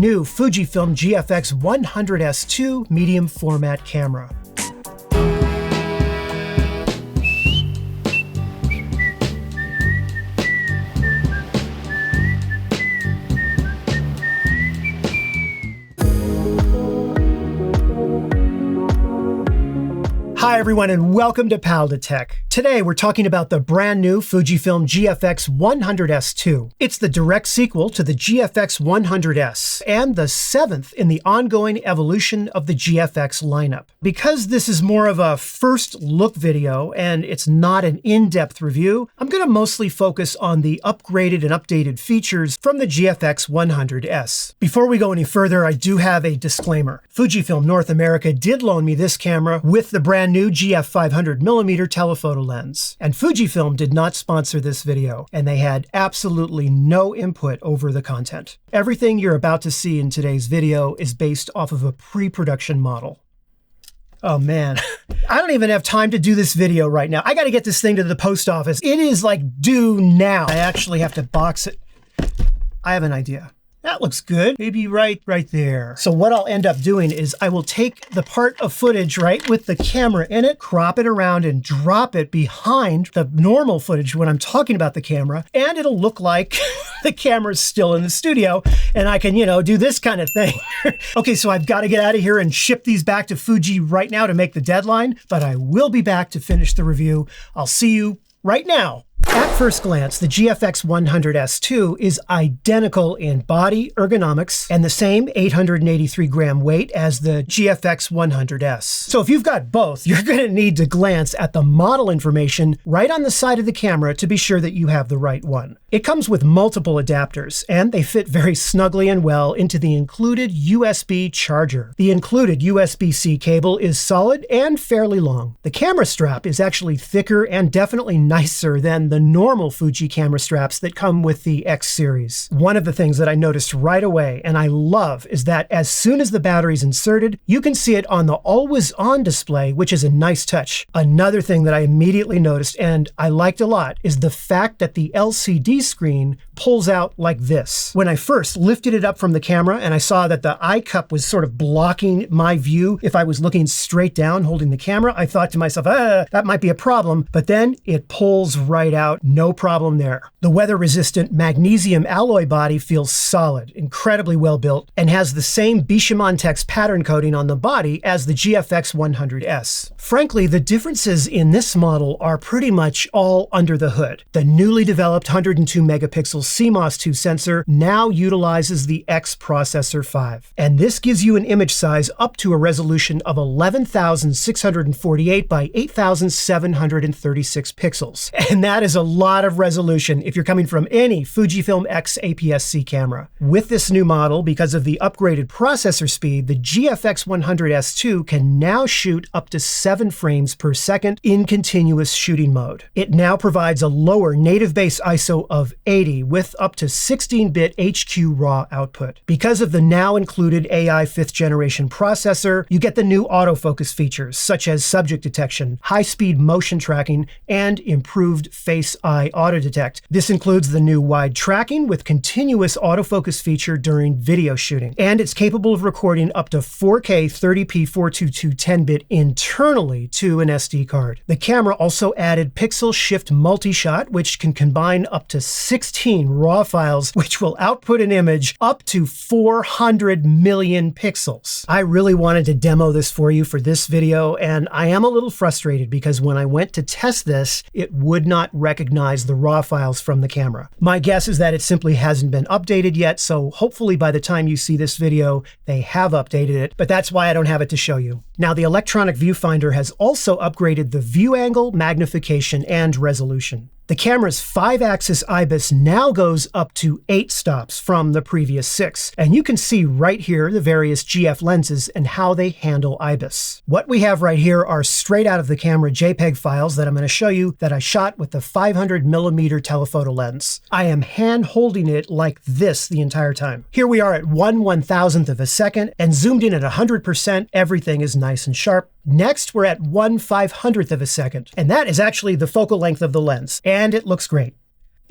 new Fujifilm GFX 100S2 medium format camera. Hi everyone and welcome to Pal to Tech. Today we're talking about the brand new Fujifilm GFX 100S2. It's the direct sequel to the GFX 100S and the 7th in the ongoing evolution of the GFX lineup. Because this is more of a first look video and it's not an in-depth review, I'm going to mostly focus on the upgraded and updated features from the GFX 100S. Before we go any further, I do have a disclaimer. Fujifilm North America did loan me this camera with the brand new GF 500mm telephoto lens. And Fujifilm did not sponsor this video, and they had absolutely no input over the content. Everything you're about to see in today's video is based off of a pre-production model. Oh man, I don't even have time to do this video right now. I gotta get this thing to the post office. It is like due now. I actually have to box it. I have an idea. That looks good. Maybe right there. So what I'll end up doing is I will take the part of footage, right, with the camera in it, crop it around and drop it behind the normal footage when I'm talking about the camera, and it'll look like the camera's still in the studio and I can, do this kind of thing. Okay, so I've got to get out of here and ship these back to Fuji right now to make the deadline, but I will be back to finish the review. I'll see you right now. At first glance, the GFX 100S2 is identical in body, ergonomics, and the same 883 gram weight as the GFX 100S. So if you've got both, you're going to need to glance at the model information right on the side of the camera to be sure that you have the right one. It comes with multiple adapters, and they fit very snugly and well into the included USB charger. The included USB-C cable is solid and fairly long. The camera strap is actually thicker and definitely nicer than the normal Fuji camera straps that come with the X series. One of the things that I noticed right away, and I love, is that as soon as the battery's inserted, you can see it on the always on display, which is a nice touch. Another thing that I immediately noticed, and I liked a lot, is the fact that the LCD screen pulls out like this. When I first lifted it up from the camera and I saw that the eye cup was sort of blocking my view if I was looking straight down holding the camera, I thought to myself, that might be a problem, but then it pulls right out. No problem there. The weather-resistant magnesium alloy body feels solid, incredibly well built, and has the same Bishamontex pattern coating on the body as the GFX 100S. Frankly, the differences in this model are pretty much all under the hood. The newly developed 102 megapixel CMOS 2 sensor now utilizes the X Processor 5, and this gives you an image size up to a resolution of 11,648 by 8,736 pixels, and that is a lot of resolution if you're coming from any Fujifilm X APS-C camera. With this new model, because of the upgraded processor speed, the GFX 100S2 can now shoot up to 7 frames per second in continuous shooting mode. It now provides a lower native base ISO of 80 with up to 16-bit HQ RAW output. Because of the now included AI 5th generation processor, you get the new autofocus features such as subject detection, high-speed motion tracking, and improved face-eye auto detect. This includes the new wide tracking with continuous autofocus feature during video shooting, and it's capable of recording up to 4K 30p 422 10-bit internally to an SD card. The camera also added pixel shift multi-shot, which can combine up to 16 RAW files, which will output an image up to 400 million pixels. I really wanted to demo this for you for this video, and I am a little frustrated because when I went to test this, it would not recognize the RAW files from the camera. My guess is that it simply hasn't been updated yet, so hopefully by the time you see this video, they have updated it, but that's why I don't have it to show you. Now, the electronic viewfinder has also upgraded the view angle, magnification, and resolution. The camera's 5-axis IBIS now goes up to 8 stops from the previous 6, and you can see right here the various GF lenses and how they handle IBIS. What we have right here are straight out of the camera JPEG files that I'm going to show you that I shot with the 500mm telephoto lens. I am hand holding it like this the entire time. Here we are at 1/1000th of a second, and zoomed in at 100%, everything is nice and sharp. Next, we're at 1/500th of a second, and that is actually the focal length of the lens, and it looks great.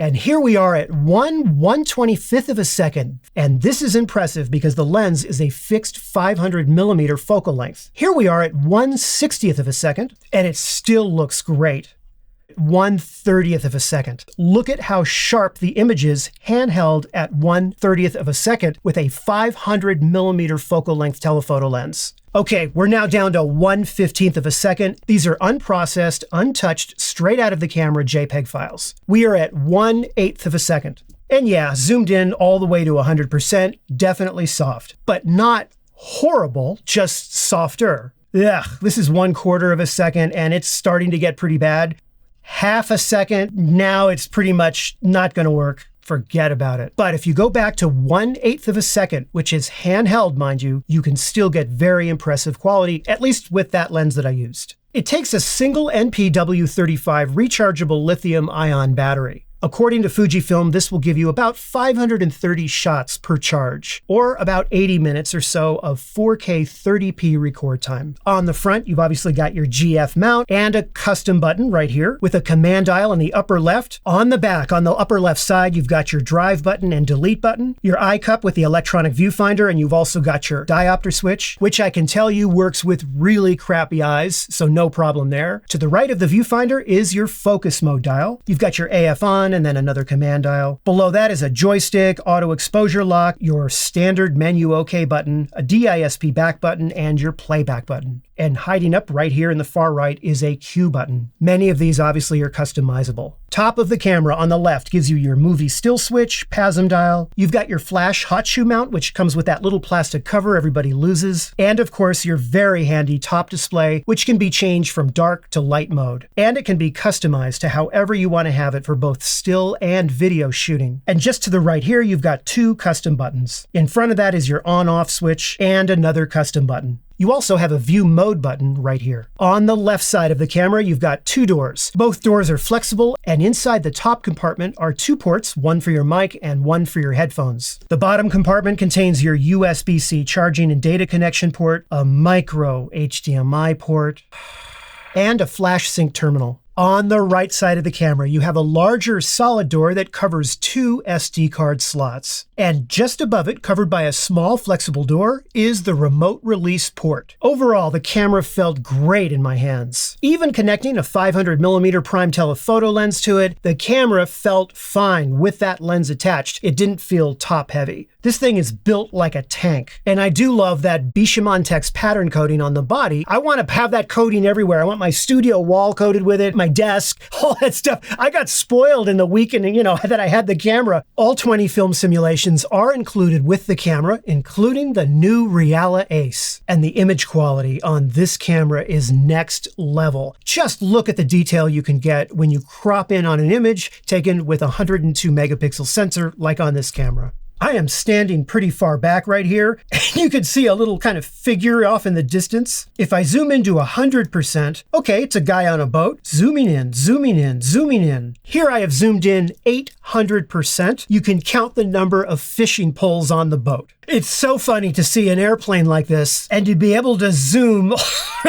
And here we are at 1/125th of a second. And this is impressive because the lens is a fixed 500mm focal length. Here we are at 1/60th of a second, and it still looks great. 1/30th of a second. Look at how sharp the image is handheld at 1/30th of a second with a 500mm focal length telephoto lens. Okay, we're now down to 1/15th of a second. These are unprocessed, untouched, straight out of the camera JPEG files. We are at 1/8th of a second. And yeah, zoomed in all the way to 100%, definitely soft, but not horrible, just softer. Ugh, this is 1/4 of a second and it's starting to get pretty bad. Half a second, now it's pretty much not gonna work. Forget about it. But if you go back to 1/8th of a second, which is handheld, mind you, you can still get very impressive quality, at least with that lens that I used. It takes a single NPW35 rechargeable lithium-ion battery. According to Fujifilm, this will give you about 530 shots per charge, or about 80 minutes or so of 4K 30p record time. On the front, you've obviously got your GF mount and a custom button right here with a command dial in the upper left. On the back, on the upper left side, you've got your drive button and delete button, your eye cup with the electronic viewfinder, and you've also got your diopter switch, which I can tell you works with really crappy eyes, so no problem there. To the right of the viewfinder is your focus mode dial. You've got your AF on, and then another command dial. Below that is a joystick, auto exposure lock, your standard menu OK button, a DISP back button, and your playback button. And hiding up right here in the far right is a Q button. Many of these obviously are customizable. Top of the camera on the left gives you your movie still switch, PASM dial. You've got your flash hot shoe mount, which comes with that little plastic cover everybody loses. And of course, your very handy top display, which can be changed from dark to light mode. And it can be customized to however you want to have it for both still and video shooting. And just to the right here, you've got two custom buttons. In front of that is your on-off switch and another custom button. You also have a view mode button right here. On the left side of the camera, you've got two doors. Both doors are flexible, and inside the top compartment are two ports, one for your mic and one for your headphones. The bottom compartment contains your USB-C charging and data connection port, a micro HDMI port, and a flash sync terminal. On the right side of the camera, you have a larger solid door that covers two SD card slots. And just above it, covered by a small flexible door, is the remote release port. Overall, the camera felt great in my hands. Even connecting a 500mm prime telephoto lens to it, the camera felt fine with that lens attached. It didn't feel top heavy. This thing is built like a tank. And I do love that Bishamontex pattern coating on the body. I want to have that coating everywhere. I want my studio wall coated with it, my desk, all that stuff. I got spoiled in the weekend, that I had the camera. All 20 film simulations are included with the camera, including the new Reala Ace. And the image quality on this camera is next level. Just look at the detail you can get when you crop in on an image taken with a 102 megapixel sensor like on this camera. I am standing pretty far back right here, and you can see a little kind of figure off in the distance. If I zoom into 100%, okay, it's a guy on a boat. Zooming in, zooming in, zooming in. Here I have zoomed in 800%. You can count the number of fishing poles on the boat. It's so funny to see an airplane like this and to be able to zoom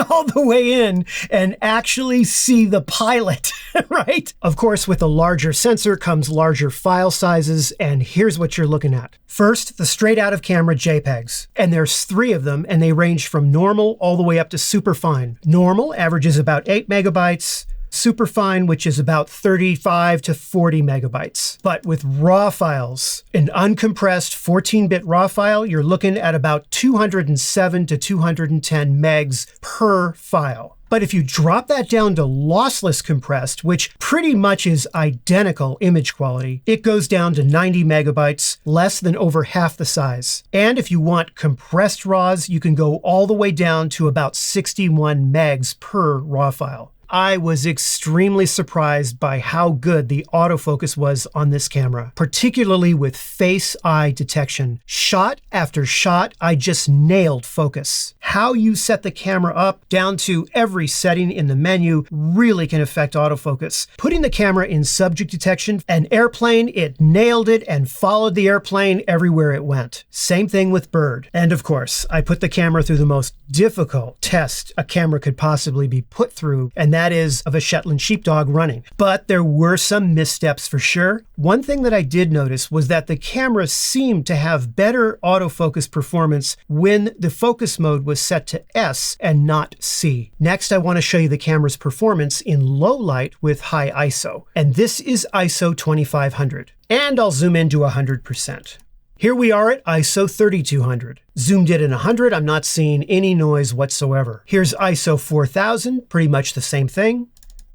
all the way in and actually see the pilot, right? Of course, with a larger sensor comes larger file sizes, and here's what you're looking at. First, the straight out of camera JPEGs. And there's 3 of them, and they range from normal all the way up to superfine. Normal averages about 8 megabytes. Superfine, which is about 35 to 40 megabytes. But with RAW files, an uncompressed 14-bit RAW file, you're looking at about 207 to 210 megs per file. But if you drop that down to lossless compressed, which pretty much is identical image quality, it goes down to 90 megabytes, less than over half the size. And if you want compressed RAWs, you can go all the way down to about 61 megs per RAW file. I was extremely surprised by how good the autofocus was on this camera, particularly with face-eye detection. Shot after shot, I just nailed focus. How you set the camera up down to every setting in the menu really can affect autofocus. Putting the camera in subject detection, an airplane, it nailed it and followed the airplane everywhere it went. Same thing with bird. And of course, I put the camera through the most difficult test a camera could possibly be put through, and that that is of a Shetland sheepdog running. But there were some missteps for sure. One thing that I did notice was that the camera seemed to have better autofocus performance when the focus mode was set to S and not C. Next, I want to show you the camera's performance in low light with high ISO. And this is ISO 2500. And I'll zoom into 100%. Here we are at ISO 3200. Zoomed in at 100, I'm not seeing any noise whatsoever. Here's ISO 4000, pretty much the same thing.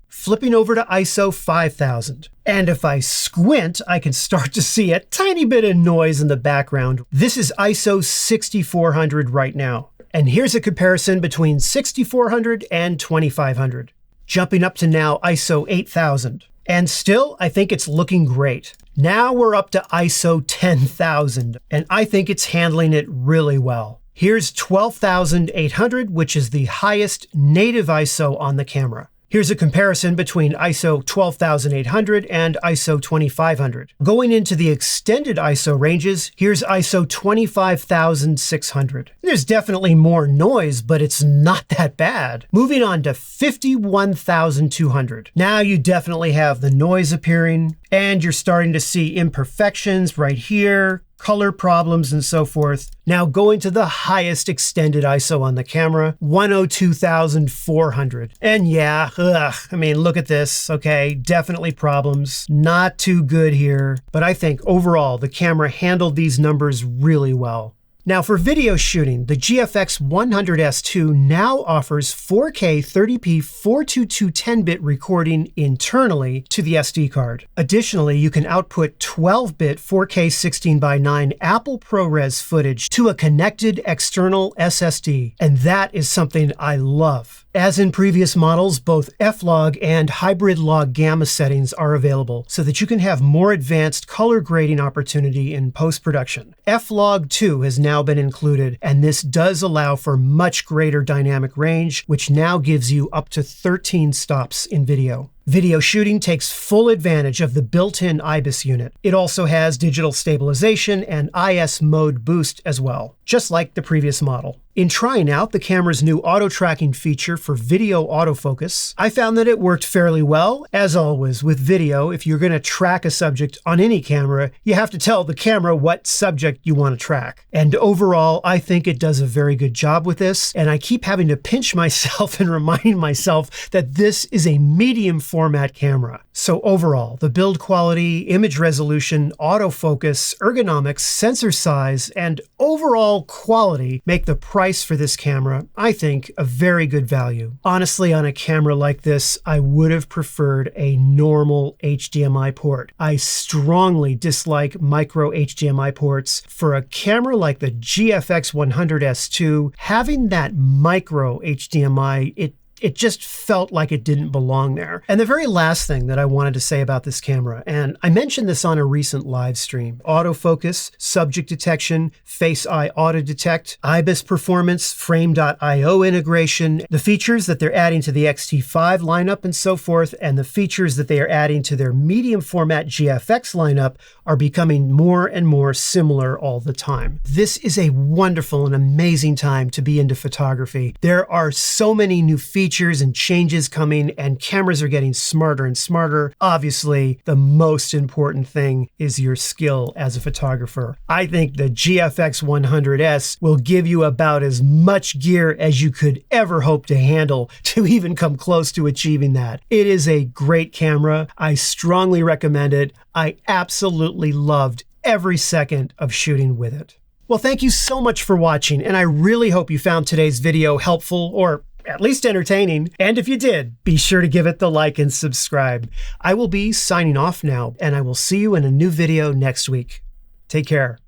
Flipping over to ISO 5000. And if I squint, I can start to see a tiny bit of noise in the background. This is ISO 6400 right now. And here's a comparison between 6400 and 2500. Jumping up to now ISO 8000. And still, I think it's looking great. Now we're up to ISO 10,000, and I think it's handling it really well. Here's 12,800, which is the highest native ISO on the camera. Here's a comparison between ISO 12,800 and ISO 2500. Going into the extended ISO ranges, here's ISO 25,600. There's definitely more noise, but it's not that bad. Moving on to 51,200. Now you definitely have the noise appearing, and you're starting to see imperfections right here, color problems and so forth. Now going to the highest extended ISO on the camera, 102,400. And yeah, I mean, look at this, okay? Definitely problems, not too good here. But I think overall, the camera handled these numbers really well. Now for video shooting, the GFX 100S2 now offers 4K 30p 422 10-bit recording internally to the SD card. Additionally, you can output 12-bit 4K 16:9 Apple ProRes footage to a connected external SSD, and that is something I love. As in previous models, both F-Log and hybrid log gamma settings are available so that you can have more advanced color grading opportunity in post-production. F-Log 2 has now been included, and this does allow for much greater dynamic range, which now gives you up to 13 stops in video. Video shooting takes full advantage of the built-in IBIS unit. It also has digital stabilization and IS mode boost as well, just like the previous model. In trying out the camera's new auto tracking feature for video autofocus, I found that it worked fairly well. As always with video, if you're going to track a subject on any camera, you have to tell the camera what subject you want to track. And overall, I think it does a very good job with this, and I keep having to pinch myself and reminding myself that this is a medium format camera. So overall, the build quality, image resolution, autofocus, ergonomics, sensor size, and overall quality make the price for this camera, I think, a very good value. Honestly, on a camera like this, I would have preferred a normal HDMI port. I strongly dislike micro HDMI ports. For a camera like the GFX 100S2, having that micro HDMI, it just felt like it didn't belong there. And the very last thing that I wanted to say about this camera, and I mentioned this on a recent live stream, autofocus, subject detection, face-eye auto detect, IBIS performance, frame.io integration, the features that they're adding to the X-T5 lineup and so forth, and the features that they are adding to their medium format GFX lineup are becoming more and more similar all the time. This is a wonderful and amazing time to be into photography. There are so many new features and changes coming, and cameras are getting smarter and smarter. Obviously, the most important thing is your skill as a photographer. I think the GFX 100S will give you about as much gear as you could ever hope to handle to even come close to achieving that. It is a great camera. I strongly recommend it. I absolutely loved every second of shooting with it. Well, thank you so much for watching, and I really hope you found today's video helpful, or at least entertaining. And if you did, be sure to give it the like and subscribe. I will be signing off now, and I will see you in a new video next week. Take care.